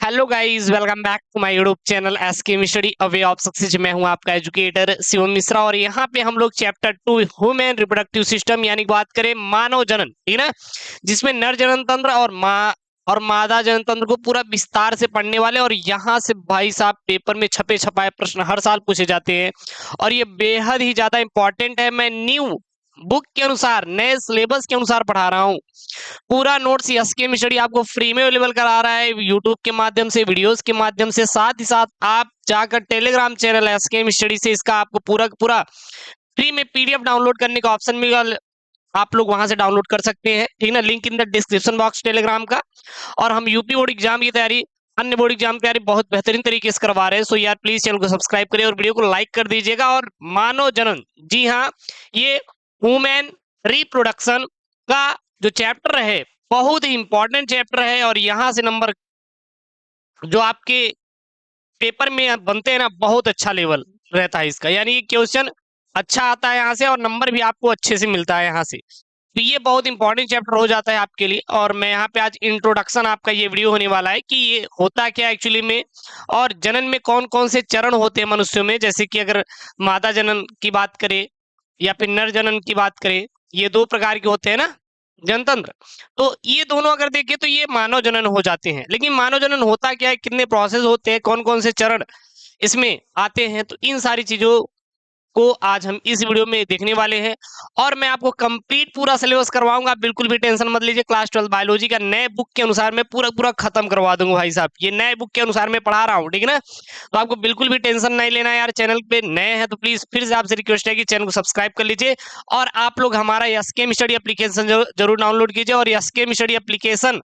Hello guys, welcome back to my YouTube channel SK study a way of success. मैं हूं आपका educator Shivam Mishra और यहां पे हम लोग चैप्टर 2 ह्यूमन रिप्रोडक्टिव सिस्टम यानी बात करें मानव जनन, ठीक है ना, जिसमें नर जनन तंत्र और मादा जनन तंत्र को पूरा विस्तार से पढ़ने वाले। और यहाँ से भाई साहब पेपर में छपे छपाए प्रश्न हर साल पूछे जाते हैं और ये बेहद ही ज्यादा इंपॉर्टेंट है। मैं न्यू बुक के अनुसार नए सिलेबस के अनुसार पढ़ा रहा हूँ। पूरा नोट्स एसके स्टडी आपको फ्री में अवेलेबल करा रहा है यूट्यूब के माध्यम से, वीडियोस के माध्यम से। साथ ही साथ आप जाकर टेलीग्राम चैनल एसके स्टडी से इसका आपको पूरा पूरा फ्री में पीडीएफ डाउनलोड करने का ऑप्शन मिलेगा। आप लोग वहां से डाउनलोड कर सकते हैं, ठीक है ना। Link in the description box Telegram का। और हम यूपी बोर्ड एग्जाम की तैयारी, अन्य बोर्ड एग्जाम की तैयारी बहुत बेहतरीन तरीके से करवा रहे हैं। सो यार प्लीज चैनल को सब्सक्राइब करिए और वीडियो को लाइक कर दीजिएगा। और मानव जनन, जी हाँ, ये ह्यूमन रिप्रोडक्शन का जो चैप्टर है बहुत ही इंपॉर्टेंट चैप्टर है। और यहां से नंबर जो आपके पेपर में बनते हैं ना, बहुत अच्छा लेवल रहता है इसका, यानी क्वेश्चन अच्छा आता है यहाँ से और नंबर भी आपको अच्छे से मिलता है यहाँ से। तो ये बहुत इंपॉर्टेंट चैप्टर हो जाता है आपके लिए। और मैं यहाँ पे आज इंट्रोडक्शन आपका ये वीडियो होने वाला है कि ये होता क्या एक्चुअली में, और जनन में कौन कौन से चरण होते हैं मनुष्यों में। जैसे कि अगर मादा जनन की बात करें या फिर नर जनन की बात करें, ये दो प्रकार के होते हैं ना जनतंत्र। तो ये दोनों अगर देखें तो ये मानव जनन हो जाते हैं। लेकिन मानव जनन होता क्या है, कितने प्रोसेस होते हैं, कौन कौन से चरण इसमें आते हैं, तो इन सारी चीजों को आज हम इस वीडियो में देखने वाले हैं। और मैं आपको कंप्लीट पूरा सिलेबस करवाऊंगा, आप बिल्कुल भी टेंशन मत लीजिए। क्लास 12 बायोलॉजी का नए बुक के अनुसार मैं पूरा पूरा खत्म करवा दूंगा भाई साहब। ये नए बुक के अनुसार मैं पढ़ा रहा हूँ, ठीक है ना। तो आपको बिल्कुल भी टेंशन नहीं लेना है यार। चैनल पे नए हैं तो प्लीज फिर से आपसे रिक्वेस्ट है कि चैनल को सब्सक्राइब कर लीजिए। और आप लोग हमारा एसकेएम स्टडी एप्लीकेशन जरूर डाउनलोड कीजिए। और एसकेएम स्टडी एप्लीकेशन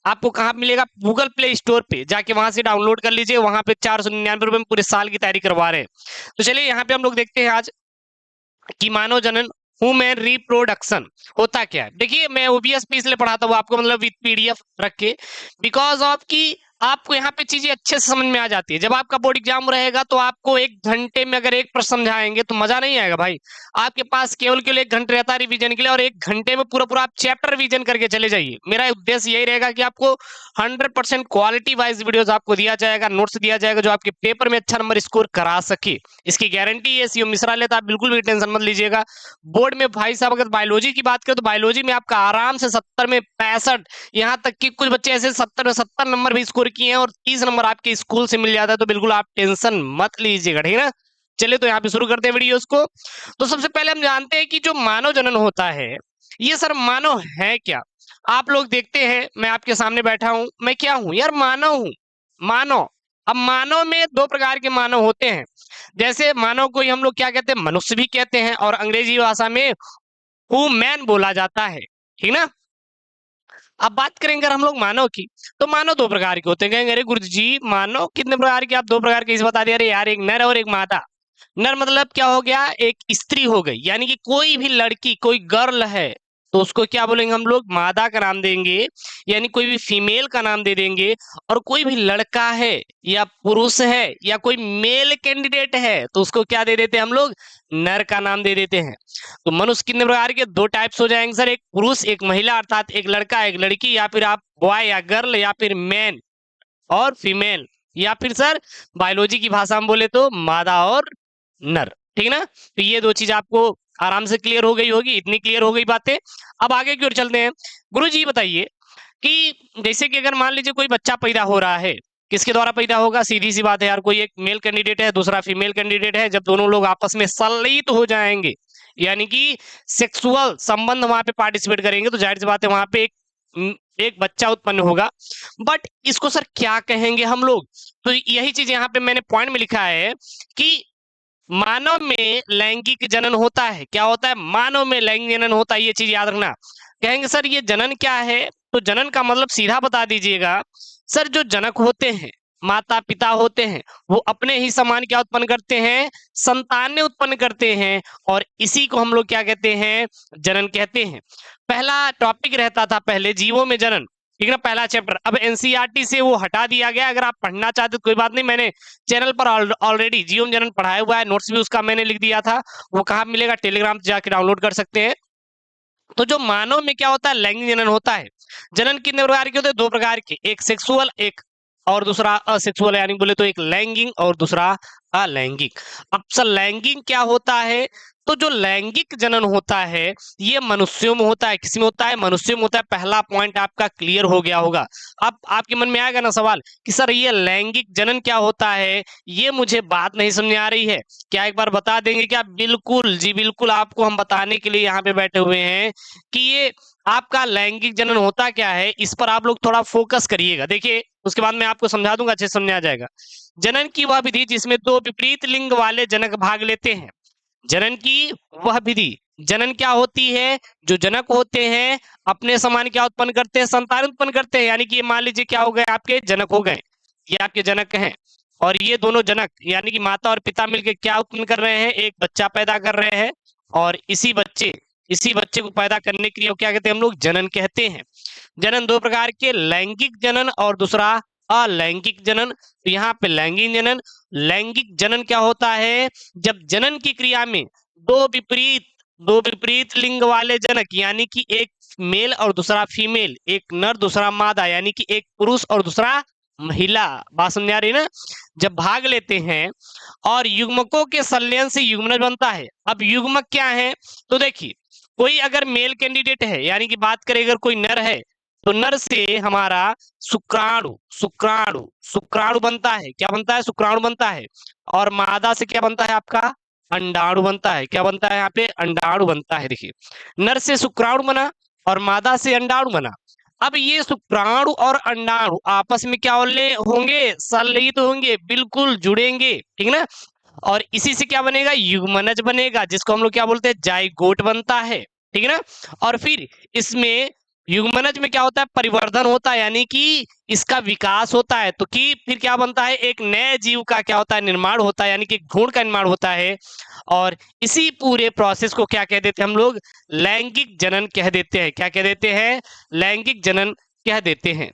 आपको कहाँ मिलेगा, गूगल प्ले स्टोर पे जाके वहां से डाउनलोड कर लीजिए। वहां पे 499 रुपए में पूरे साल की तैयारी करवा रहे हैं। तो चलिए यहाँ पे हम लोग देखते हैं आज कि मानव जनन ह्यूमन रिप्रोडक्शन होता क्या है। देखिए मैं ओबीएस पे इसलिए पढ़ाता हूँ आपको, मतलब विद पीडीएफ रख के, बिकॉज ऑफ कि आपको यहाँ पे चीजें अच्छे से समझ में आ जाती है। जब आपका बोर्ड एग्जाम रहेगा तो आपको 1 घंटे में अगर एक प्रश्न समझाएंगे तो मजा नहीं आएगा भाई। आपके पास केवल 1 घंटे रहता है रिवीजन के लिए, और 1 घंटे में पूरा पूरा आप चैप्टर रिवीजन करके चले जाइए। मेरा उद्देश्य यही रहेगा कि आपको 100% क्वालिटी वाइज वीडियोस आपको दिया जाएगा, नोट्स दिया जाएगा जो आपके पेपर में अच्छा नंबर स्कोर करा सके। इसकी गारंटी है सीओ मिश्रा लेता, आप बिल्कुल भी टेंशन मत लीजिएगा। बोर्ड में भाई साहब अगर बायोलॉजी की बात करें तो बायोलॉजी में आपका आराम से 70 में 65, यहाँ तक कि कुछ बच्चे ऐसे 70 में 70 नंबर भी स्कोर किए हैं और 30 नंबर आपके स्कूल से मिल जाता है। तो बिल्कुल आप टेंशन मत लीजिएगा, ठीक है ना। चलिए तो यहाँ पे शुरू करते हैं वीडियोस को। तो सबसे पहले हम जानते हैं कि जो मानव जनन होता है, ये सर मानव है क्या। आप लोग देखते हैं मैं आपके सामने बैठा हूं, मैं क्या हूं यार, मानव हूं। मानव, अब मानव में 2 प्रकार के मानव होते हैं। जैसे मानव को ही हम लोग क्या कहते हैं, मनुष्य भी कहते हैं, और अंग्रेजी भाषा में ह्यूमन बोला जाता है, ठीक ना। अब बात करेंगे अगर हम लोग मानव की, तो मानव 2 प्रकार के होते हैं। कहेंगे अरे गुरुजी मानव कितने प्रकार के, आप 2 प्रकार के इस बता दिया। अरे यार, एक नर और एक मादा। नर मतलब क्या हो गया, एक स्त्री हो गई, यानी कि कोई भी लड़की, कोई गर्ल है तो उसको क्या बोलेंगे हम लोग, मादा का नाम देंगे, यानी कोई भी फीमेल का नाम दे देंगे। और कोई भी लड़का है या पुरुष है या कोई मेल कैंडिडेट है तो उसको क्या दे देते हैं हम लोग, नर का नाम दे देते हैं। तो मनुष्य कितने प्रकार के, 2 टाइप्स हो जाएंगे सर, एक पुरुष एक महिला, अर्थात एक लड़का एक लड़की, या फिर आप बॉय या गर्ल, या फिर मैन और फीमेल, या फिर सर बायोलॉजी की भाषा में बोले तो मादा और नर, ठीक ना। तो ये 2 चीज आपको आराम से क्लियर हो गई होगी, इतनी क्लियर हो गई बातें। अब आगे की ओर चलते हैं। गुरु जी बताइए कि जैसे कि अगर मान लीजिए कोई बच्चा पैदा हो रहा है, किसके द्वारा पैदा होगा, सीधी सी बात है यार, कोई एक मेल कैंडिडेट है दूसरा फीमेल कैंडिडेट है, जब दोनों लोग आपस में संलिप्त हो जाएंगे, यानी कि सेक्सुअल संबंध वहां पे पार्टिसिपेट करेंगे, तो जाहिर सी बात है वहां पे एक बच्चा उत्पन्न होगा। बट इसको सर क्या कहेंगे हम लोग, तो यही चीज यहाँ पे मैंने पॉइंट में लिखा है कि मानव में लैंगिक जनन होता है। क्या होता है, मानव में लैंगिक जनन होता है, ये चीज याद रखना। कहेंगे सर ये जनन क्या है, तो जनन का मतलब सीधा बता दीजिएगा सर, जो जनक होते हैं, माता पिता होते हैं, वो अपने ही समान क्या उत्पन्न करते हैं, संतानें उत्पन्न करते हैं, और इसी को हम लोग क्या कहते हैं, जनन कहते हैं। पहला टॉपिक रहता था पहले जीवों में जनन, ठीक है ना, पहला चैप्टर। अब एनसीईआरटी से वो हटा दिया गया। अगर आप पढ़ना चाहते तो कोई बात नहीं, मैंने चैनल पर ऑलरेडी जीवन जनन पढ़ाया हुआ है, नोट्स भी उसका मैंने लिख दिया था। वो कहाँ मिलेगा, टेलीग्राम जाके डाउनलोड कर सकते हैं। तो जो मानव में क्या होता है, लैंगिक जनन होता है। जनन कितने प्रकार के होते हैं, 2 प्रकार के, एक सेक्सुअल एक और दूसरा असेक्सुअल यानी बोले तो एक लैंगिक और दूसरा अलैंगिक। अब सर लैंगिक क्या होता है? तो जो लैंगिक जनन होता है ये मनुष्यों में होता है। किसमें होता है? मनुष्यों में होता है। पहला पॉइंट आपका क्लियर हो गया होगा। अब आपके मन में आएगा ना सवाल कि सर ये लैंगिक जनन क्या होता है? ये मुझे बात नहीं समझ आ रही है, क्या एक बार बता देंगे क्या? बिल्कुल जी बिल्कुल, आपको हम बताने के लिए यहाँ पे बैठे हुए हैं कि ये आपका लैंगिक जनन होता क्या है। इस पर आप लोग थोड़ा फोकस करिएगा। देखिए उसके बाद मैं आपको समझा दूंगा, अच्छे से समझ आ जाएगा। जनन की वह विधि जिसमें दो विपरीत लिंग वाले जनक भाग लेते हैं। जनन की वह विधि, जनन क्या होती है? जो जनक होते हैं अपने समान क्या उत्पन्न करते हैं? संतान उत्पन्न करते हैं। यानी कि ये मान लीजिए क्या हो गए, आपके जनक हो गए, ये आपके जनक हैं। और ये दोनों जनक यानी कि माता और पिता मिलकर क्या उत्पन्न कर रहे हैं? एक बच्चा पैदा कर रहे हैं। और इसी बच्चे को पैदा करने के लिए क्या कहते हैं हम लोग? जनन कहते हैं। जनन दो प्रकार के, लैंगिक जनन और दूसरा अलैंगिक जनन। तो यहाँ पे लैंगिक जनन क्या होता है? जब जनन की क्रिया में दो विपरीत लिंग वाले जनक यानी कि एक मेल और दूसरा फीमेल, एक नर दूसरा मादा, यानी कि एक पुरुष और दूसरा महिला, बात समझ आ रही ना, जब भाग लेते हैं और युग्मकों के संलयन से युग्मनज बनता है। अब युग्मक क्या है? तो देखिए कोई अगर मेल कैंडिडेट है यानी कि बात करें अगर कोई नर है तो नर से हमारा शुक्राणु शुक्राणु शुक्राणु बनता है। क्या बनता है? शुक्राणु बनता है। और मादा से क्या बनता है आपका? अंडाणु बनता है। क्या बनता है यहाँ पे? अंडाणु बनता है। देखिए नर से शुक्राणु बना और मादा से अंडाणु बना। अब ये शुक्राणु और अंडाणु आपस में क्या होंगे? संलयित होंगे, बिल्कुल जुड़ेंगे, ठीक ना। और इसी से क्या बनेगा? युग्मनज बनेगा, जिसको हम लोग क्या बोलते हैं? जाइगोट बनता है, ठीक है ना। और फिर इसमें युग्मनज में क्या होता है? परिवर्धन होता है, यानी कि इसका विकास होता है। तो कि फिर क्या बनता है? एक नए जीव का क्या होता है? निर्माण होता है, यानी कि भ्रूण का निर्माण होता है। और इसी पूरे प्रोसेस को क्या कह देते हैं हम लोग? लैंगिक जनन कह देते हैं। क्या कह देते हैं? लैंगिक जनन कह देते हैं।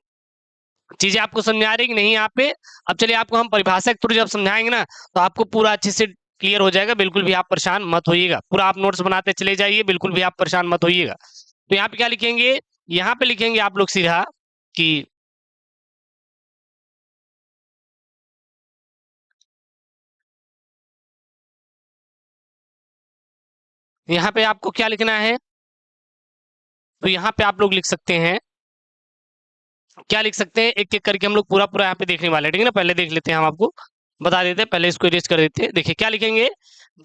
चीजें आपको समझ आ रही कि नहीं यहाँ पे? अब चलिए आपको हम परिभाषा के थ्रू जब समझाएंगे ना तो आपको पूरा अच्छे से क्लियर हो जाएगा। बिल्कुल भी आप परेशान मत होइएगा, पूरा आप नोट्स बनाते चले जाइए, बिल्कुल भी आप परेशान मत होइएगा। तो यहाँ पे क्या लिखेंगे? यहाँ पे लिखेंगे आप लोग सीधा कि यहाँ पे आपको क्या लिखना है? तो यहाँ पे आप लोग लिख सकते हैं, क्या लिख सकते हैं? एक एक करके हम लोग पूरा पूरा यहाँ पे देखने वाले हैं, ठीक है ना। पहले देख लेते हैं, हम आपको बता देते हैं, पहले इसको इरेज कर देते हैं। देखिए क्या लिखेंगे?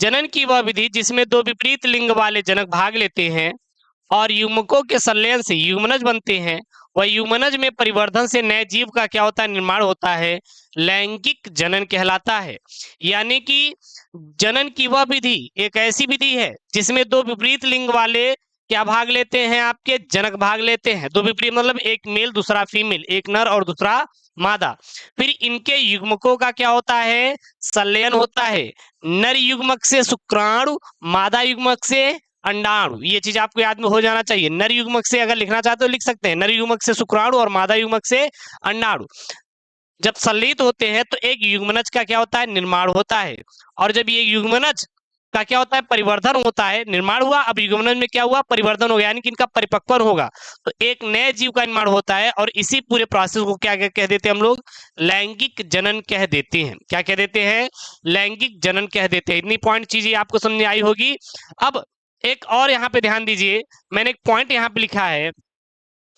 जनन की वह विधि जिसमें दो विपरीत लिंग वाले जनक भाग लेते हैं और युग्मकों के संलयन से युग्मनज बनते हैं। वह युग्मनज में परिवर्धन से नए जीव का क्या होता है? निर्माण होता है, लैंगिक जनन कहलाता है। यानी कि जनन की वह विधि एक ऐसी विधि है जिसमें दो विपरीत लिंग वाले क्या भाग लेते हैं? आपके जनक भाग लेते हैं। दो विपरीत मतलब एक मेल दूसरा फीमेल, एक नर और दूसरा मादा। फिर इनके युग्मकों का क्या होता है? संलयन होता है। नर युग्मक से शुक्राणु, मादा युग्मक से अंडाणु। ये चीज आपको याद में हो जाना चाहिए। नर युग्मक से अगर लिखना चाहते हो लिख सकते हैं, नर युग्मक से शुक्राणु और मादा युग्मक से अंडाणु। जब संलयित होते हैं तो एक युग्मनज का क्या होता है? निर्माण होता है। और जब ये युग्मनज का क्या होता है? परिवर्धन होता है। निर्माण हुआ, अब युग्मनज में क्या हुआ? परिवर्धन हो गया, यानी कि इनका परिपक्वन होगा तो एक नए जीव का निर्माण होता है। और इसी पूरे प्रोसेस को क्या कह देते हैं हम लोग? लैंगिक जनन कह देते हैं। क्या कह देते हैं? लैंगिक जनन कह देते हैं। इतनी पॉइंट चीजें आपको समझ आई होगी। अब एक और यहाँ पे ध्यान दीजिए, मैंने एक पॉइंट यहाँ पे लिखा है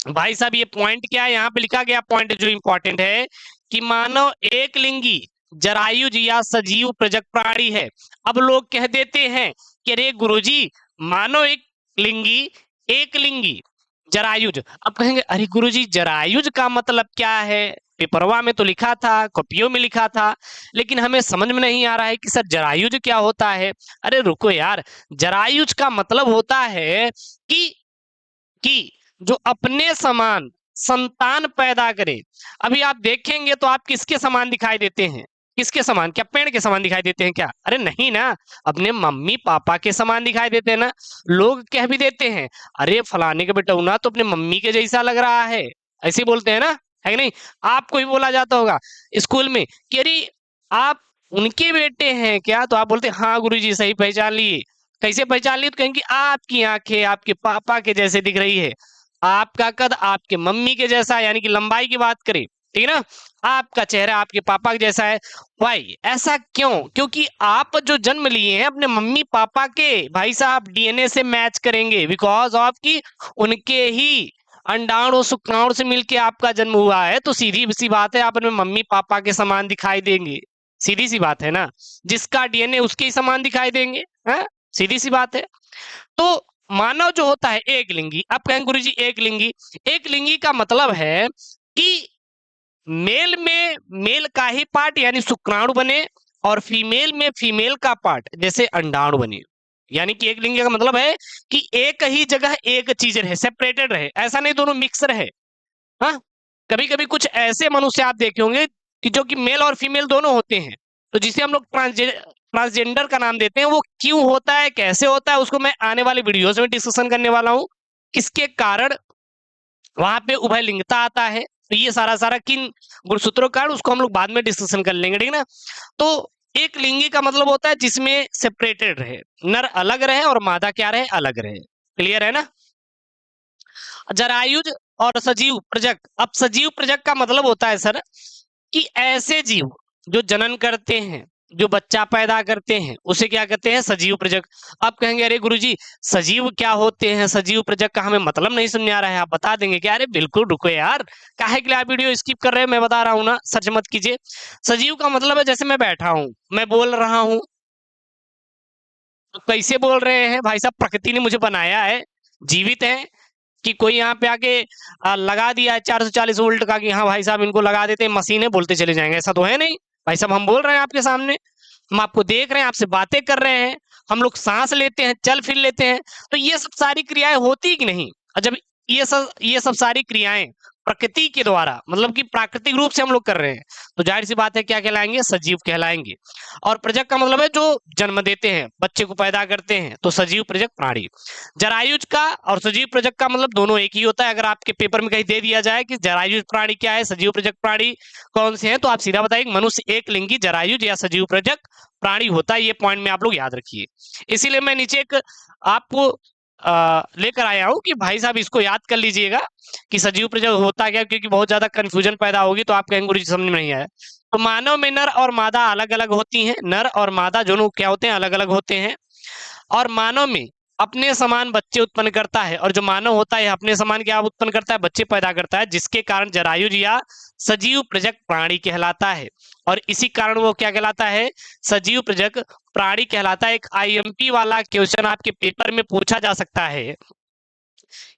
भाई साहब। ये पॉइंट क्या है? यहाँ पे लिखा गया पॉइंट जो इंपॉर्टेंट है कि मानव एक लिंगी जरायुज या सजीव प्रजक प्राणी है। अब लोग कह देते हैं कि अरे गुरुजी मानव एक लिंगी एक लिंगी जरायुज। अब कहेंगे अरे गुरुजी जरायुज का मतलब क्या है? पेपरवा में तो लिखा था, कॉपियों में लिखा था, लेकिन हमें समझ में नहीं आ रहा है कि सर जरायुज क्या होता है। अरे रुको यार, जरायुज का मतलब होता है कि जो अपने समान संतान पैदा करे। अभी आप देखेंगे तो आप किसके समान दिखाई देते हैं? किसके समान? क्या पेड़ के समान दिखाई देते हैं क्या? अरे नहीं ना, अपने मम्मी पापा के समान दिखाई देते हैं ना। लोग कह भी देते हैं अरे फलाने का बेटा ना तो अपने मम्मी के जैसा लग रहा है, ऐसे बोलते हैं ना, है कि नहीं? आपको भी बोला जाता होगा स्कूल में कि अरे आप उनके बेटे हैं क्या? तो आप बोलते हैं हाँ गुरुजी सही पहचान लिए। कैसे पहचान लिए? तो कहेंगे आपकी आंखें आपके पापा के जैसे दिख रही है, आपका कद आपके मम्मी के जैसा, यानी कि लंबाई की बात करें ठीक है ना। आपका चेहरा आपके पापा के जैसा है। भाई ऐसा क्यों? क्योंकि आप जो जन्म लिए हैं अपने मम्मी पापा के, भाई साहब डीएनए से मैच करेंगे, बिकॉज ऑफ की उनके ही अंडाणु शुक्राणु से मिलके आपका जन्म हुआ है। तो सीधी सी बात है, आप अपने मम्मी पापा के समान दिखाई देंगे। सीधी सी बात है ना, जिसका डीएनए उसके ही समान दिखाई देंगे। है, सीधी सी बात है। तो मानव जो होता है एक लिंगी, आप कहेंगे गुरुजी एक लिंगी, एक लिंगी का मतलब है कि मेल में मेल का ही पार्ट यानी शुक्राणु बने, और फीमेल में फीमेल का पार्ट जैसे अंडाणु बने। यानी कि एक लिंगी का मतलब है कि एक ही जगह एक चीज रहे, सेपरेटेड रहे, ऐसा नहीं दोनों मिक्स रहे। हाँ, कभी कभी कुछ ऐसे मनुष्य आप देखे होंगे कि जो कि मेल और फीमेल दोनों होते हैं, तो जिसे हम लोग ट्रांसजेंडर का नाम देते हैं। वो क्यों होता है, कैसे होता है, उसको मैं आने वाली वीडियोस में डिस्कशन करने वाला हूँ। इसके कारण वहां पे उभय लिंगता आता है। तो ये सारा सारा किन गुणसूत्रों का कारण उसको हम लोग बाद में डिस्कशन कर लेंगे, ठीक है ना। तो एक लिंगी का मतलब होता है जिसमें सेपरेटेड रहे, नर अलग रहे और मादा क्या रहे, अलग रहे। क्लियर है ना। जरायुज और सजीव प्रजक, अब सजीव प्रजक का मतलब होता है सर कि ऐसे जीव जो जनन करते हैं, जो बच्चा पैदा करते हैं, उसे क्या कहते हैं, सजीव प्रजक। आप कहेंगे अरे गुरुजी सजीव क्या होते हैं, सजीव प्रजक का हमें मतलब नहीं समझ आ रहा है, आप बता देंगे क्या? अरे बिल्कुल, रुको यार, काहे के लिए आप वीडियो स्किप कर रहे हैं, मैं बता रहा हूं ना, सच मत कीजिए। सजीव का मतलब है जैसे मैं बैठा हूं, मैं बोल रहा हूं, तो कैसे बोल रहे हैं भाई साहब, प्रकृति ने मुझे बनाया है, जीवित है, कि कोई यहाँ पे आके लगा दिया है 440 वोल्ट का कि हाँ भाई साहब इनको लगा देते हैं, मशीनें बोलते चले जाएंगे, ऐसा तो है नहीं। भाई साहब हम बोल रहे हैं आपके सामने, हम आपको देख रहे हैं, आपसे बातें कर रहे हैं, हम लोग सांस लेते हैं, चल फिर लेते हैं, तो ये सब सारी क्रियाएं होती कि नहीं। और जब ये सब सारी क्रियाएं प्रकृति के द्वारा मतलब कि प्राकृतिक रूप से हम लोग कर रहे हैं, तो जाहिर सी बात है क्या कहलाएंगे, सजीव कहलाएंगे। और प्रजक का मतलब है जो जन्म देते हैं, बच्चे को पैदा करते हैं, तो सजीव प्रजक प्राणी। जरायुज का और सजीव प्रजक का मतलब दोनों एक ही होता है। अगर आपके पेपर में कहीं दे दिया जाए कि जरायुज प्राणी क्या है, सजीव प्रजक प्राणी कौन से हैं, तो आप सीधा बताइए मनुष्य एक लिंगी जरायुज या सजीव प्रजक प्राणी होता है। ये पॉइंट में आप लोग याद रखिए। इसीलिए मैं नीचे एक आपको लेकर आया हूं कि भाई साहब इसको याद कर लीजिएगा कि सजीव प्रजक होता क्या, क्योंकि बहुत ज्यादा कंफ्यूजन पैदा होगी तो आप कहेंगे गुरुजी समझ में नहीं आया। तो मानव में नर और मादा अलग अलग होती हैं, नर और मादा दोनों क्या होते हैं, अलग अलग होते हैं। और मानव में अपने समान बच्चे उत्पन्न करता है, और जो मानव होता है अपने समान क्या उत्पन्न करता है, बच्चे पैदा करता है, जिसके कारण जरायुज या सजीव प्रजक प्राणी कहलाता है। और इसी कारण वो क्या कहलाता है, सजीव प्रजक प्राणी कहलाता है। एक आईएमपी वाला क्वेश्चन आपके पेपर में पूछा जा सकता है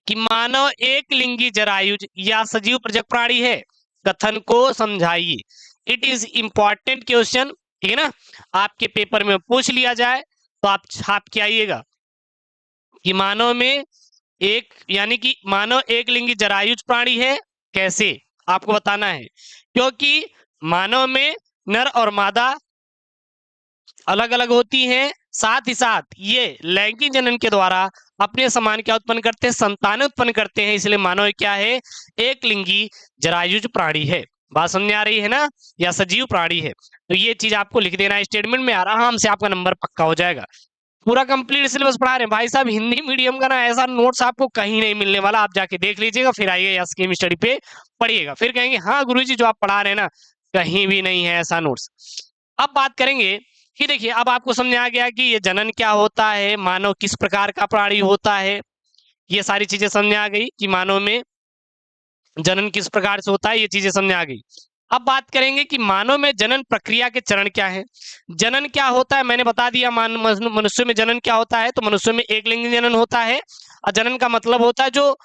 कि मानव एक लिंगी जरायुज या सजीव प्रजक प्राणी है, कथन को समझाइए। इट इज इंपॉर्टेंट क्वेश्चन, ठीक है ना। आपके पेपर में पूछ लिया जाए तो आप छाप के आइएगा कि मानव में एक यानी कि मानव एक लिंगी जरायुज प्राणी है, कैसे आपको बताना है। क्योंकि मानव में नर और मादा अलग अलग होती हैं, साथ ही साथ ये लैंगिक जनन के द्वारा अपने समान क्या उत्पन्न करते हैं, संतान उत्पन्न करते हैं। इसलिए मानव क्या है, एक लिंगी जरायुज प्राणी है। बात समझ आ रही है ना, या सजीव प्राणी है। तो ये चीज आपको लिख देना है स्टेटमेंट में, आराम से आपका नंबर पक्का हो जाएगा। पूरा कंप्लीट सिलेबस पढ़ा रहे हैं भाई साहब, हिंदी मीडियम का ना ऐसा नोट्स आपको कहीं नहीं मिलने वाला। आप जाके देख लीजिएगा, फिर आइए या स्कीम स्टडी पे पढ़िएगा, फिर कहेंगे हाँ गुरुजी जो आप पढ़ा रहे हैं ना कहीं भी नहीं है ऐसा नोट्स। अब बात करेंगे कि देखिए अब आपको समझ आ गया कि ये जनन क्या होता है, मानव किस प्रकार का प्राणी होता है, ये सारी चीजें समझ आ गई कि मानव में जनन किस प्रकार से होता है, ये चीजें समझ आ गई। अब बात करेंगे कि मानव में जनन प्रक्रिया के चरण क्या है। जनन क्या होता है मैंने बता दिया, मनुष्य में जनन क्या होता है, तो मनुष्य में एक लिंगी जनन होता है। और जनन का मतलब होता है जो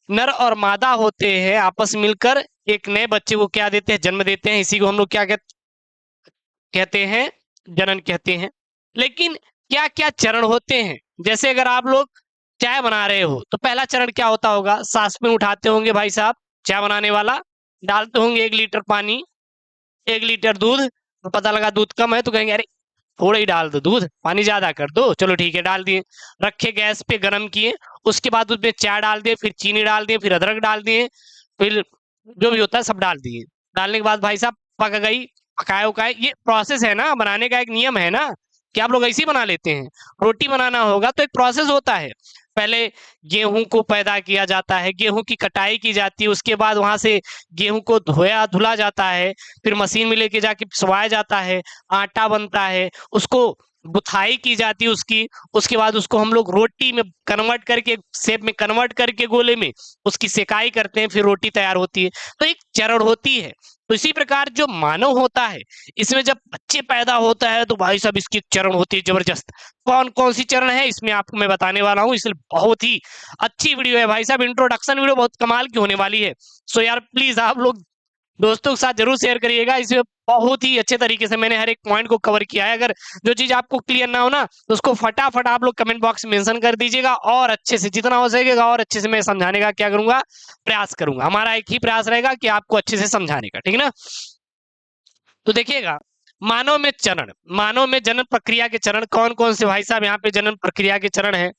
नर और मादा होते हैं आपस मिलकर एक नए बच्चे को क्या देते हैं, जन्म देते हैं। इसी को हम लोग क्या कहते हैं, जनन कहते हैं। लेकिन क्या क्या चरण होते हैं, जैसे अगर आप लोग चाय बना रहे हो तो पहला चरण क्या होता होगा, सास में उठाते होंगे भाई साहब चाय बनाने वाला, डालते होंगे 1 लीटर पानी, 1 लीटर दूध, तो पता लगा दूध कम है तो कहेंगे अरे थोड़ा ही डाल दो दूध, पानी ज्यादा कर दो, चलो ठीक है डाल दिए, रखे गैस पे गर्म किए, उसके बाद उसमें चाय डाल दिए, फिर चीनी डाल दिए, फिर अदरक डाल दिए, फिर जो भी होता है सब डाल दिए। डालने के बाद भाई साहब पक गई, पकाए उकाए, ये प्रोसेस है ना, बनाने का एक नियम है ना। क्या आप लोग ऐसे ही बना लेते हैं? रोटी बनाना होगा तो एक प्रोसेस होता है। पहले गेहूं को पैदा किया जाता है, गेहूं की कटाई की जाती है, उसके बाद वहां से गेहूं को धोया धुला जाता है, फिर मशीन में लेके जाके पिसवाया जाता है, आटा बनता है, उसको बुथाई की जाती है उसकी, उसके बाद उसको हम लोग रोटी में कन्वर्ट करके, शेप में कन्वर्ट करके गोले में उसकी सेकाई करते हैं, फिर रोटी तैयार होती है। तो एक चरण होती है। तो इसी प्रकार जो मानव होता है, इसमें जब बच्चे पैदा होता है तो भाई साहब इसकी चरण होती है जबरदस्त। कौन कौन सी चरण है इसमें आपको मैं बताने वाला हूं, इसलिए बहुत ही अच्छी वीडियो है भाई साहब, इंट्रोडक्शन वीडियो बहुत कमाल की होने वाली है। सो यार प्लीज आप लोग दोस्तों के साथ जरूर शेयर करिएगा, इसमें बहुत ही अच्छे तरीके से मैंने हर एक पॉइंट को कवर किया है। अगर जो चीज आपको क्लियर ना हो ना तो उसको फटाफट आप लोग कमेंट बॉक्स में मेंशन कर दीजिएगा, और अच्छे से जितना हो सकेगा और अच्छे से मैं समझाने का क्या करूंगा, प्रयास करूंगा। हमारा एक ही प्रयास रहेगा कि आपको अच्छे से समझाने का, ठीक है ना। तो देखिएगा, मानव में चरण, मानव में जनन प्रक्रिया के चरण कौन कौन से भाई साहब, यहाँ पे जनन प्रक्रिया के चरण है।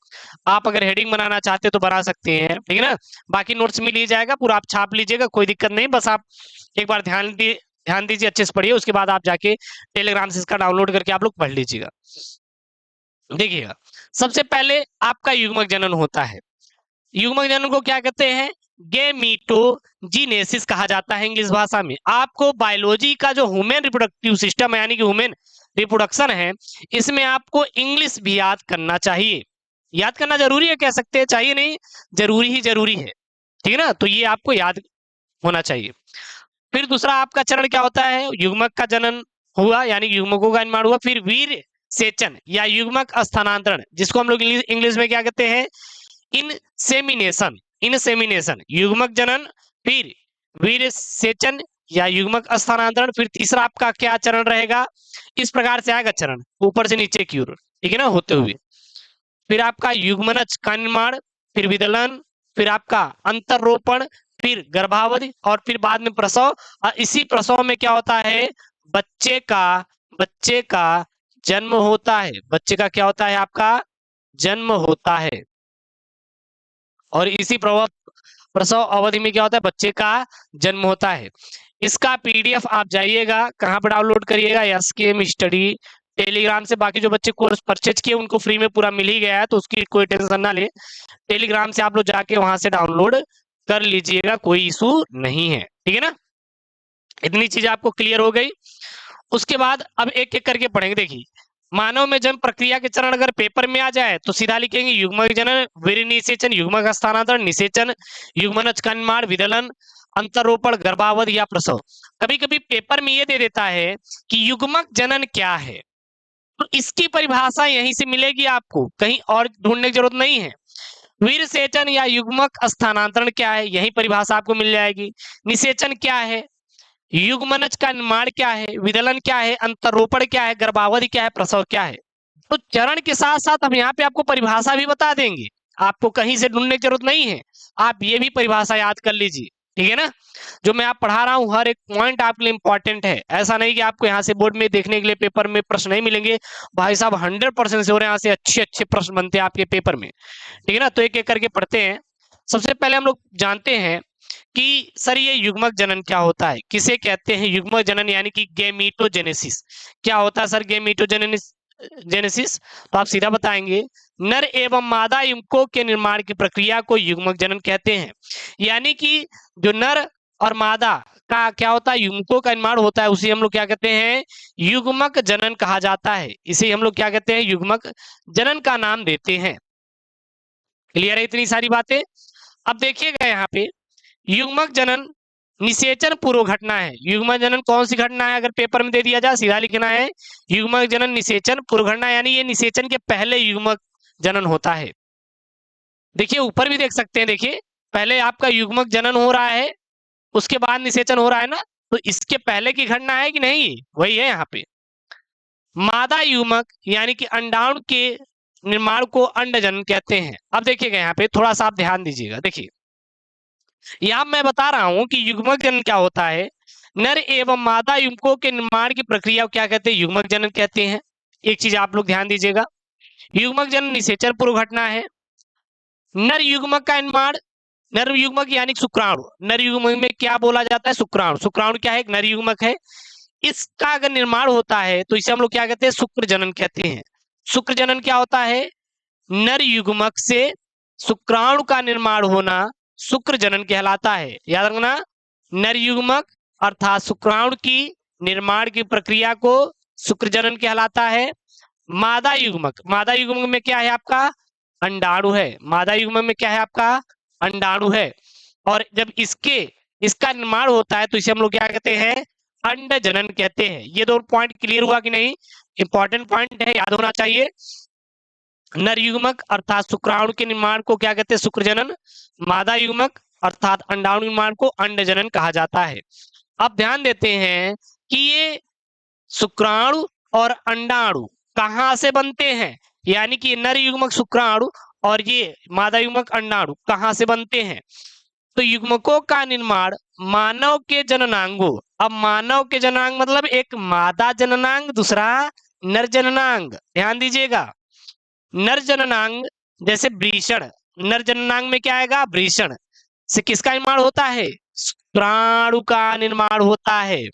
आप अगर हेडिंग बनाना चाहते हो तो बना सकते हैं, ठीक है ना। बाकी नोट्स में लिए जाएगा, पूरा आप छाप लीजिएगा, कोई दिक्कत नहीं। बस आप एक बार ध्यान दीजिए, अच्छे से पढ़िए, उसके बाद आप जाके टेलीग्राम से इसका डाउनलोड करके आप लोग पढ़ लीजिएगा। देखिएगा, सबसे पहले आपका युग्मक जनन होता है। युग्मक जनन को क्या कहते हैं? गेमीटोजीनेसिस कहा जाता है इंग्लिश भाषा में। आपको बायोलॉजी का जो ह्यूमन रिप्रोडक्टिव सिस्टम है, यानी कि ह्यूमन रिप्रोडक्शन है, इसमें आपको इंग्लिश भी याद करना चाहिए। याद करना जरूरी है, कह सकते हैं, चाहिए नहीं, जरूरी ही जरूरी है, ठीक है ना। तो ये आपको याद होना चाहिए। फिर दूसरा आपका चरण क्या होता है? युग्मक का जनन हुआ, यानी युग्मकों का निर्माण हुआ। फिर वीर सेचन या युग्मक स्थानांतरण, जिसको हम लोग इंग्लिश में क्या कहते हैं? इनसेमिनेशन। इनसेमिनेशन, युग्मक जनन, फिर वीर सेचन या युग्मक स्थानांतरण। फिर तीसरा आपका क्या चरण रहेगा? इस प्रकार से आएगा चरण, ऊपर से नीचे की ओर, ठीक है ना, होते हुए। फिर आपका युग्मनज का निर्माण, फिर विदलन, फिर आपका अंतरोपण, फिर गर्भावधि, और फिर बाद में प्रसव। और इसी प्रसव में क्या होता है? बच्चे का जन्म होता है। बच्चे का क्या होता है? आपका जन्म होता है। और इसी प्रसव अवधि में क्या होता है? बच्चे का जन्म होता है। इसका पीडीएफ आप जाइएगा, कहाँ पर डाउनलोड करिएगा? एसकेएम स्टडी टेलीग्राम से। बाकी जो बच्चे कोर्स परचेज किए उनको फ्री में पूरा मिल ही गया है, तो उसकी कोई टेंशन ना ले। टेलीग्राम से आप लोग जाके वहां से डाउनलोड कर लीजिएगा, कोई इशू नहीं है, ठीक है ना। इतनी चीज आपको क्लियर हो गई। उसके बाद अब एक एक करके पढ़ेंगे। देखिए, मानव में जन्म प्रक्रिया के चरण अगर पेपर में आ जाए तो सीधा लिखेंगे युग्मक जनन, वीर निषेचन, युग्मक स्थानांतरण, निषेचन, युग्मनज का निर्माण, विदलन, अंतरोपण, गर्भावधि या प्रसव। कभी कभी पेपर में ये दे देता है कि युग्मक जनन क्या है, तो इसकी परिभाषा यहीं से मिलेगी आपको, कहीं और ढूंढने की जरूरत नहीं है। वीर सेचन या युग्मक स्थानांतरण क्या है, यही परिभाषा आपको मिल जाएगी। निषेचन क्या है, युग्मनज का निर्माण क्या है, विदलन क्या है, अंतरोपण क्या है, गर्भावधि क्या है, प्रसव क्या है। तो चरण के साथ साथ हम यहाँ पे आपको परिभाषा भी बता देंगे, आपको कहीं से ढूंढने की जरूरत नहीं है। आप ये भी परिभाषा याद कर लीजिए, ठीक है ना। जो मैं आप पढ़ा रहा हूँ हर एक पॉइंट आपके लिए इंपॉर्टेंट है। ऐसा नहीं कि आपको यहाँ से बोर्ड में देखने के लिए पेपर में प्रश्न नहीं मिलेंगे। भाई साहब 100% से हो रहे हैं, यहाँ से अच्छे अच्छे प्रश्न बनते हैं आपके पेपर में, ठीक है ना। तो एक एक करके पढ़ते हैं। सबसे पहले हम लोग जानते हैं कि सर ये युग्मक जनन क्या होता है, किसे कहते हैं युग्मक जनन, यानी कि गेमीटोजेनेसिस। क्या होता है सर गेमीटोजेनेसिस? तो आप सीधा बताएंगे, नर एवं मादा युग्मकों के निर्माण की प्रक्रिया को युग्मक जनन कहते हैं। यानी कि जो नर और मादा का क्या होता है, युग्मकों का निर्माण होता है, उसे हम लोग क्या कहते हैं? युग्मक जनन कहा जाता है। इसे हम लोग क्या कहते हैं? युग्मक जनन का नाम देते हैं। क्लियर है इतनी सारी बातें? अब देखिएगा यहाँ पे, युग्मक जनन निषेचन पूर्व घटना है। युग्मक जनन कौन सी घटना है? अगर पेपर में दे दिया जाए सीधा लिखना है युग्मक जनन निषेचन पूर्व घटना, यानी ये निषेचन के पहले युग्मक जनन होता है। देखिए ऊपर भी देख सकते हैं, देखिए पहले आपका युग्मक जनन हो रहा है, उसके बाद निषेचन हो रहा है ना, तो इसके पहले की घटना है कि नहीं? वही है यहाँ पे। मादा युग्मक यानी कि अंडाणु के निर्माण को अंड जनन कहते हैं। अब देखिएगा यहाँ पे थोड़ा सा आप ध्यान दीजिएगा। देखिए यहाँ मैं बता रहा हूं कि युग्मक जनन क्या होता है। नर एवं मादा युग्मकों के निर्माण की प्रक्रिया को क्या कहते हैं? युग्मक जनन कहते हैं। एक चीज आप लोग ध्यान दीजिएगा, युग्मक जनन निषेचन पूर्व घटना है। नर युग्मक का निर्माण, नर युग्मक यानी शुक्राणु, नर युग्मक में क्या बोला जाता है? शुक्राणु। शुक्राणु क्या है? एक नर युग्मक है। इसका अगर निर्माण होता है तो इसे हम लोग क्या कहते हैं, शुक्र जनन कहते हैं। शुक्र जनन क्या होता है, नर युग्मक से शुक्राणु का निर्माण होना शुक्र जनन कहलाता है। याद रखना, नर युग्मक अर्थात शुक्राणु की निर्माण की प्रक्रिया को शुक्र जनन कहलाता है। मादा युग्मक, मादा युग्मक में क्या है आपका, अंडाणु है। मादा युग्मक में क्या है आपका, अंडाणु है। और जब इसका निर्माण होता है तो इसे हम लोग क्या कहते हैं, अंड जनन कहते हैं। ये दो पॉइंट क्लियर हुआ कि नहीं, इंपॉर्टेंट पॉइंट है, याद होना चाहिए। नर युग्मक अर्थात शुक्राणु के निर्माण को क्या कहते हैं, शुक्र जनन। मादा युग्मक अर्थात अंडाणु निर्माण को अंड जनन कहा जाता है। अब ध्यान देते हैं कि ये शुक्राणु और अंडाणु कहां से बनते हैं, यानी कि नर युग्मक शुक्राणु और ये मादा युग्मक अंडाणु कहां से बनते हैं। तो युग्मकों का निर्माण मानव के जननांगों, अब मानव के जननांग मतलब एक मादा जननांग, दूसरा नर जननांग। ध्यान दीजिएगा, नर जननांग जैसे वृषण, नर जननांग में क्या आएगा, वृषण से किसका निर्माण होता है, शुक्राणु का निर्माण होता है।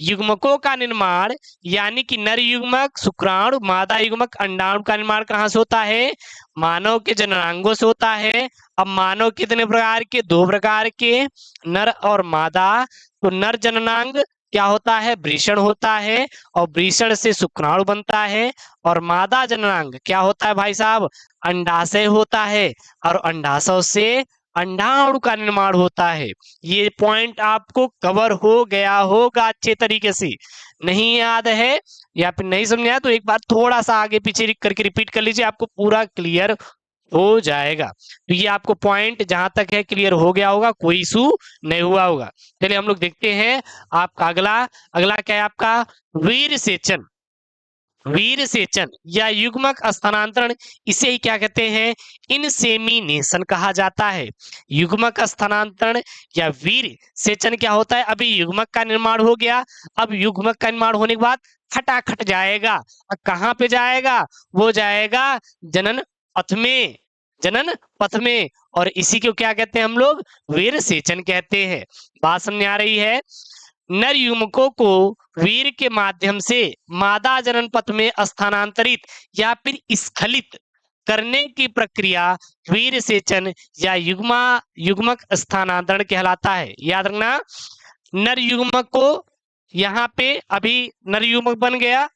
युग्मकों का निर्माण यानी कि नर युग्मक शुक्राणु, मादा युग्मक अंडाणु का निर्माण कहां से होता है, मानव के जननांगों से होता है। अब मानव कितने प्रकार के, दो प्रकार के, नर और मादा। तो नर जननांग क्या होता है, वृषण होता है, और वृषण से शुक्राणु बनता है। और मादा जननांग क्या होता है भाई साहब, अंडाशय होता है, और अंडाशय से अंडाणु का निर्माण होता है। ये पॉइंट आपको कवर हो गया होगा अच्छे तरीके से। नहीं याद है या फिर नहीं समझा तो एक बार थोड़ा सा आगे पीछे करके रिपीट कर लीजिए, आपको पूरा क्लियर हो जाएगा। तो ये आपको पॉइंट जहां तक है क्लियर हो गया होगा, कोई इशू नहीं हुआ होगा। चलिए हम लोग देखते हैं आपका अगला। अगला क्या है आपका, वीर सेचन। वीर सेचन या युग्मक स्थानांतरण, इसे ही क्या कहते हैं, इनसेमिनेशन कहा जाता है। युग्मक स्थानांतरण या वीर सेचन क्या होता है, अभी युग्मक का निर्माण हो गया, अब युग्मक का निर्माण होने के बाद खटाखट जाएगा। अब कहाँ पे जाएगा, वो जाएगा जनन पथ में, जनन पथ में। और इसी को क्या कहते हैं हम लोग, वीर सेचन कहते हैं। बात समझ आ रही है। नर युग्मकों को वीर के माध्यम से मादा जनन पथ में स्थानांतरित या फिर स्खलित करने की प्रक्रिया वीर सेचन या युग्मक स्थानांतरण कहलाता है। याद रखना, नर युग्मक को यहाँ पे अभी नर युग्मक बन गया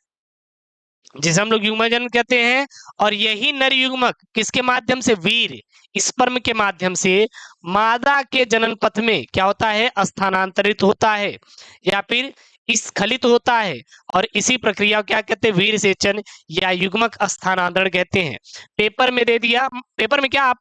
जिसे हम लोग युग्मक जनन कहते हैं, और यही नर युग्मक किसके माध्यम से, वीर स्पर्म के माध्यम से मादा के जनन पथ में क्या होता है, स्थानांतरित होता है या फिर स्खलित होता है। और इसी प्रक्रिया को क्या कहते हैं, वीर सेचन या युग्मक स्थानांतरण कहते हैं। पेपर में दे दिया, पेपर में क्या, आप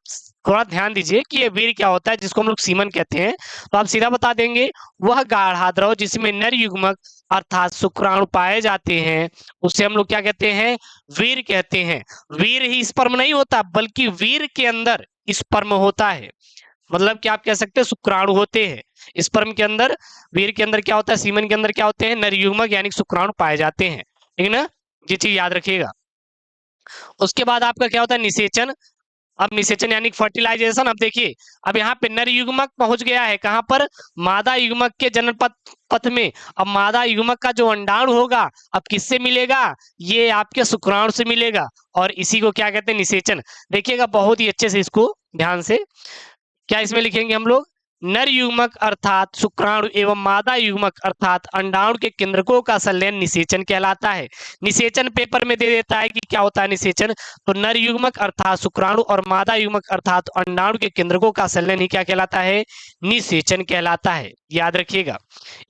थोड़ा ध्यान दीजिए कि ये वीर क्या होता है, जिसको हम लोग सीमन कहते हैं, तो आप सीधा बता देंगे, वह गाढ़ा द्रव जिसमें नर युग्मक अर्थात शुक्राणु पाए जाते हैं उसे हम लोग क्या कहते हैं, वीर कहते हैं। वीर ही स्पर्म नहीं होता, बल्कि वीर के अंदर स्पर्म होता है। मतलब कि आप कह सकते हैं शुक्राणु होते हैं स्पर्म के अंदर, वीर के अंदर क्या होता है, सीमन के अंदर क्या होते हैं, नर युग्मक यानी शुक्राणु पाए जाते हैं। ठीक है ना, ये चीज याद रखिएगा। उसके बाद आपका क्या होता है, निषेचन। अब निषेचन यानी फर्टिलाइजेशन। अब देखिए, अब यहाँ पे नर युग्मक पहुंच गया है कहां पर, मादा युग्मक के जनन पथ में। अब मादा युग्मक का जो अंडाणु होगा अब किससे मिलेगा, ये आपके शुक्राणु से मिलेगा, और इसी को क्या कहते हैं, निषेचन। देखिएगा बहुत ही अच्छे से इसको ध्यान से, क्या इसमें लिखेंगे हम लोग, नर युग्मक अर्थात शुक्राणु एवं मादा युग्मक अर्थात अंडाणु के केंद्रकों का संलयन निषेचन कहलाता है। निषेचन पेपर में दे देता है कि क्या होता है निषेचन, तो नर युग्मक अर्थात शुक्राणु और मादा युग्मक अर्थात अंडाणु के केंद्रकों का संलयन ही क्या कहलाता है, निषेचन कहलाता है। याद रखिएगा,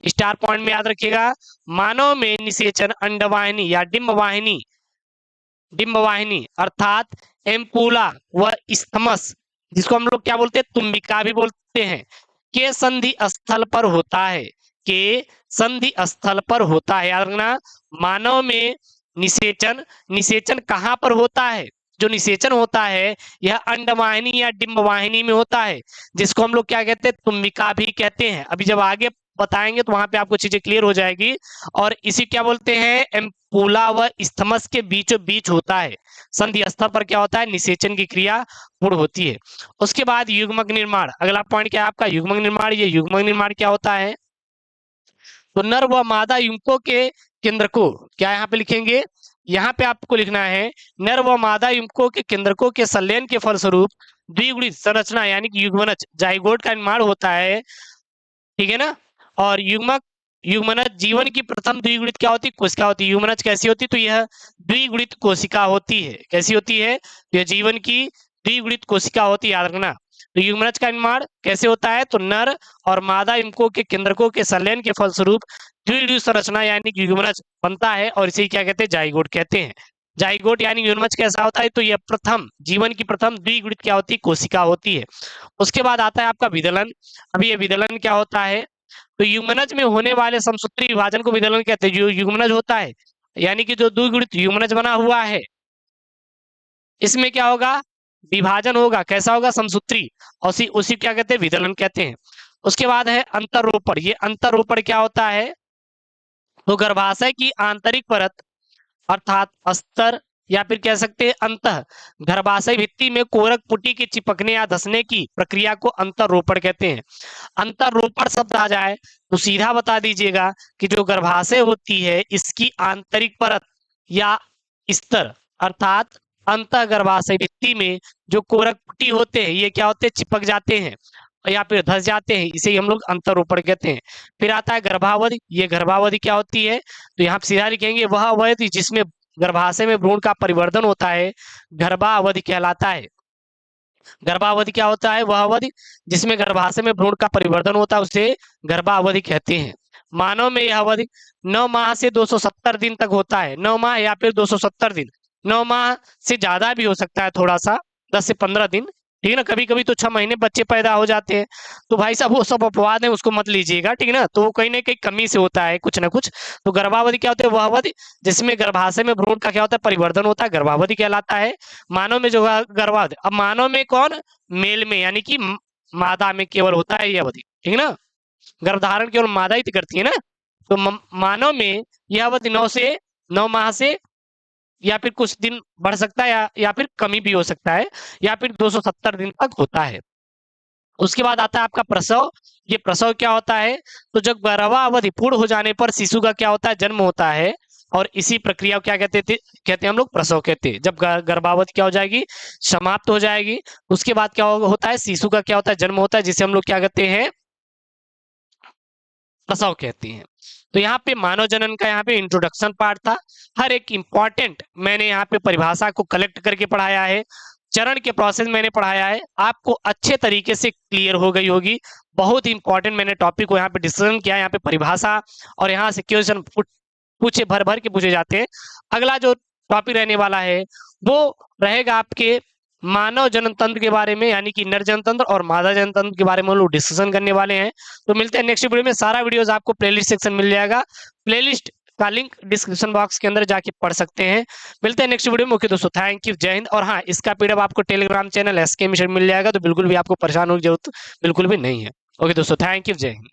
स्टार पॉइंट में याद रखिएगा। मानव में निषेचन अंडवाहिनी या डिम्बवाहिनी अर्थात एम्पूला व स्थमस, जिसको हम लोग क्या बोलते हैं, तुम्बिका भी बोलते हैं, के संधि स्थल पर होता है, के संधि स्थल पर होता है। याद रखना, मानव में निषेचन कहां पर होता है, जो निषेचन होता है यह अंडवाहिनी या डिम्बवाहिनी में होता है, जिसको हम लोग क्या कहते हैं, तुम्बिका भी कहते हैं। अभी जब आगे बताएंगे तो वहां पे आपको चीजें क्लियर हो जाएगी। और इसी क्या बोलते हैं, एम्पूला व स्थमस के बीचों बीच होता है, संधि स्थल पर क्या होता है, निषेचन की क्रिया पूर्ण होती है। उसके बाद युग्मक निर्माण, अगला पॉइंट क्या है आपका, युग्मक निर्माण। ये युग्मक निर्माण क्या होता है, तो नर व मादा युग्मकों के केंद्रकों, क्या यहाँ पे लिखेंगे, यहाँ पे आपको लिखना है नर व मादा युग्मकों के केंद्रकों के संलयन के फलस्वरूप द्विगुणित संरचना यानी कि युग्मनज जाइगोट का निर्माण होता है, ठीक है ना। और युग्मनज जीवन की प्रथम द्विगुणित क्या होती है, कोशिका होती है। युग्मनज कैसी होती है, तो यह द्विगुणित कोशिका होती है। कैसी होती है, यह जीवन की द्विगुणित कोशिका होती है, याद रखना। तो युग्मनज का निर्माण कैसे होता है, तो नर और मादा युग्मकों के केंद्रकों के संलयन के फलस्वरूप द्विगुणित संरचना यानी कि युग्मनज बनता है, और इसे क्या कहते हैं, जाइगोट कहते हैं। जाइगोट यानी युग्मनज कैसा होता है, तो यह प्रथम जीवन की प्रथम द्विगुणित क्या होती है, कोशिका होती है। उसके बाद आता है आपका विदलन। अब ये विदलन क्या होता है, तो युग्मनज में होने वाले समसूत्री विभाजन को विदलन कहते हैं। जो युग्मनज होता है यानी कि जो द्विगुणित युग्मनज बना हुआ है, इसमें क्या होगा, विभाजन होगा, कैसा होगा, समसूत्री, और उसी क्या कहते हैं, विदलन कहते हैं। उसके बाद है अंतरोपण। ये अंतरोपण क्या होता है, तो गर्भाशय की आंतरिक परत अर्थात अस्तर या फिर कह सकते हैं अंतः गर्भाशय भित्ति में कोरक पुटी के चिपकने या धंसने की प्रक्रिया को अंतरोपण कहते हैं। अंतरोपण शब्द आ जाए तो सीधा बता दीजिएगा कि जो गर्भाशय होती है इसकी आंतरिक परत या स्तर अर्थात अंतः गर्भाशय भित्ति में जो कोरक पुटी होते हैं ये क्या होते हैं, चिपक जाते हैं या फिर धस जाते हैं, इसे हम लोग अंतरोपण कहते हैं। फिर आता है गर्भावधि। ये गर्भावधि क्या होती है, तो यहाँ सीधा लिखेंगे वह अवधि जिसमें गर्भाशय में भ्रूण का परिवर्तन होता है, गर्भावधि कहलाता है। गर्भावधि क्या होता है, वह अवधि जिसमें गर्भाशय में भ्रूण का परिवर्तन होता है उसे गर्भावधि कहते हैं। मानव में यह अवधि 9 माह से 270 दिन तक होता है। 9 माह या फिर 270 दिन। 9 माह से ज्यादा भी हो सकता है, थोड़ा सा 10 से 15 दिन, ठीक है ना। कभी कभी तो 6 महीने बच्चे पैदा हो जाते हैं, तो भाई साहब वो सब अपवाद है, उसको मत लीजिएगा, ठीक है ना। तो वो कहीं ना कहीं कमी से होता है कुछ ना कुछ। तो गर्भावधि क्या होती है, वह अवधि जिसमें गर्भाशय में भ्रूण का क्या होता है, परिवर्तन होता है, गर्भावधि कहलाता है। मानव में जो गर्भावधि, अब मानव में कौन, मेल में यानी कि मादा में केवल होता है ये अवधि, ठीक है ना। गर्भधारण केवल मादा ही करती है ना। तो मानव में यह अवधि 9 माह से या फिर कुछ दिन बढ़ सकता है या फिर कमी भी हो सकता है, या फिर 270 दिन तक होता है। उसके बाद आता है आपका प्रसव। ये प्रसव क्या होता है, तो जब गर्भावधि पूर्ण हो जाने पर शिशु का क्या होता है, जन्म होता है, और इसी प्रक्रिया को क्या कहते हैं हम लोग, प्रसव कहते हैं। जब गर्भावधि क्या हो जाएगी, समाप्त हो जाएगी, उसके बाद क्या होता है, शिशु का क्या होता है, जन्म होता है, जिसे हम लोग क्या कहते हैं, प्रसव कहते हैं। तो यहाँ पे मानव जनन का यहाँ पे इंट्रोडक्शन पार्ट था। हर एक इंपॉर्टेंट मैंने यहाँ पे परिभाषा को कलेक्ट करके पढ़ाया है, चरण के प्रोसेस मैंने पढ़ाया है, आपको अच्छे तरीके से क्लियर हो गई होगी। बहुत इंपॉर्टेंट मैंने टॉपिक को यहाँ पे डिस्कशन किया, यहाँ पे परिभाषा, और यहाँ से क्वेश्चन पूछे भर भर के पूछे जाते हैं। अगला जो टॉपिक रहने वाला है वो रहेगा आपके मानव जनतंत्र के बारे में, यानी कि नर जनतंत्र और मादा जनतंत्र के बारे में हम लोग डिस्कशन करने वाले हैं। तो मिलते हैं नेक्स्ट वीडियो में। सारा वीडियोस आपको प्लेलिस्ट सेक्शन मिल जाएगा, प्लेलिस्ट का लिंक डिस्क्रिप्शन बॉक्स के अंदर जाके पढ़ सकते हैं। मिलते हैं नेक्स्ट वीडियो में। ओके दोस्तों, थैंक यू, जय हिंद। और हाँ, इसका पीडीएफ आपको टेलीग्राम चैनल SK मिशन मिल जाएगा, तो बिल्कुल भी आपको परेशान होने की जरूरत बिल्कुल भी नहीं है। ओके दोस्तों, थैंक यू, जय हिंद।